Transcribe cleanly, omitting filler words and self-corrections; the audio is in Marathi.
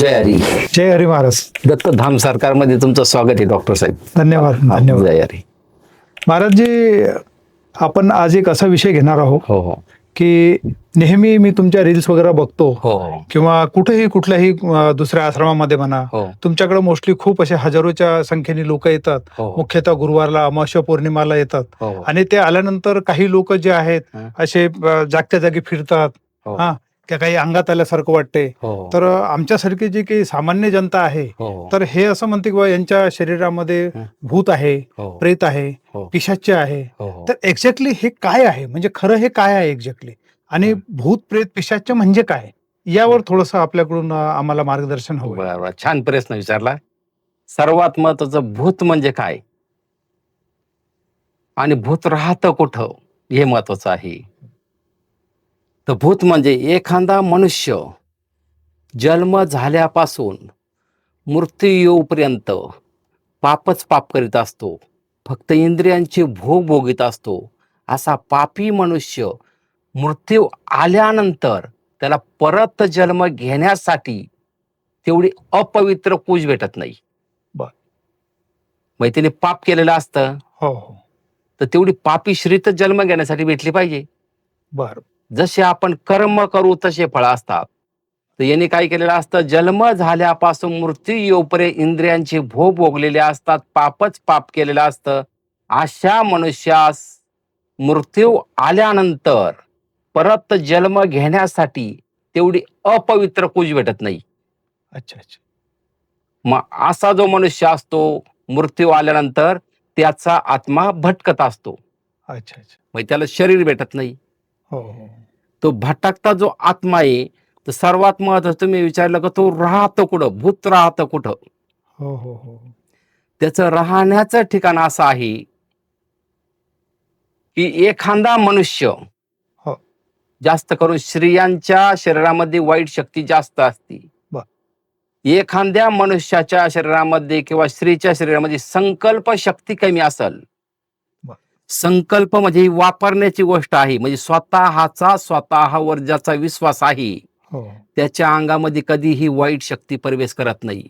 जय हरी. जय हरी महाराज. दत्तधाम सरकारमध्ये तुमचं स्वागत आहे डॉक्टर साहेब. धन्यवाद. धन्यवाद. जय हरी. महाराजजी, आपण आज एक असा विषय घेणार आहोत हो हो की नेहमी मी तुमच्या रील्स वगैरे बघतो हो किंवा कुठेही कुठल्याही दुसऱ्या आश्रमामध्ये म्हणा, हो तुमच्याकडे मोस्टली खूप असे हजारोच्या संख्येने लोक येतात. हो मुख्यतः गुरुवारला, अमावस्या पौर्णिमाला येतात. हो आणि ते आल्यानंतर काही लोक जे आहेत हं. असे जागच्या जागी फिरतात. हो. हा, त्या काही अंगात आल्यासारखं वाटते. हो तर आमच्यासारखी जी काही सामान्य जनता आहे, हो तर हे असं म्हणते की बा यांच्या शरीरामध्ये हं. भूत आहे, हो प्रेत आहे, हो पिशाच्य आहे. हो तर एक्झॅक्टली हे काय आहे, म्हणजे खरं हे काय आहे एक्झॅक्टली, आणि भूत प्रेत पिशाच्य म्हणजे काय, यावर थोडंसं आपल्याकडून आम्हाला मार्गदर्शन हवं. बरोबर. छान प्रश्न विचारला. सर्वात महत्वाचं, भूत म्हणजे काय आणि भूत राहतं कुठं हे महत्वाचं आहे. तर भूत म्हणजे एखादा मनुष्य जन्म झाल्यापासून मृत्यू येऊपर्यंत पापच पाप करीत असतो, फक्त इंद्रियांचे भोग भोगीत असतो. असा पापी मनुष्य मृत्यू आल्यानंतर त्याला परत जन्म घेण्यासाठी तेवढी अपवित्र पूज भेटत नाही. बर. मग त्याने पाप केलेलं असतं, हो हो. तर तेवढी पापी श्रीत जन्म घेण्यासाठी भेटली पाहिजे. बर. जसे आपण कर्म करू तसे फळ असतात. तर याने काय केलेलं असतं, जन्म झाल्यापासून मृत्यू येऊपर्यंत इंद्रियांचे भोग भोगलेले असतात, पापच पाप केलेलं असतं. अशा मनुष्यास मृत्यू आल्यानंतर परत जन्म घेण्यासाठी तेवढी अपवित्र पूज भेटत नाही. अच्छा अच्छा. मग असा जो मनुष्य असतो, मृत्यू आल्यानंतर त्याचा आत्मा भटकत असतो. अच्छा अच्छा. मग त्याला शरीर भेटत नाही. हो हो तो भटकता जो आत्मा आहे, तर सर्वात महत्वाचं तुम्ही विचारलं का तो राहतो कुठं, भूत राहतं कुठं. हो हो हो. त्याचं राहण्याचं ठिकाण असं आहे की एखादा मनुष्य, हो. जास्त करून स्त्रियांच्या शरीरामध्ये वाईट शक्ती जास्त असते. बर. एखाद्या मनुष्याच्या शरीरामध्ये किंवा स्त्रीच्या शरीरामध्ये संकल्प शक्ती कमी असेल. बर. संकल्प म्हणजे ही वापरण्याची गोष्ट आहे, म्हणजे स्वतःचा स्वतःवर ज्याचा विश्वास आहे हो. त्याच्या अंगामध्ये कधीही वाईट शक्ती प्रवेश करत नाही.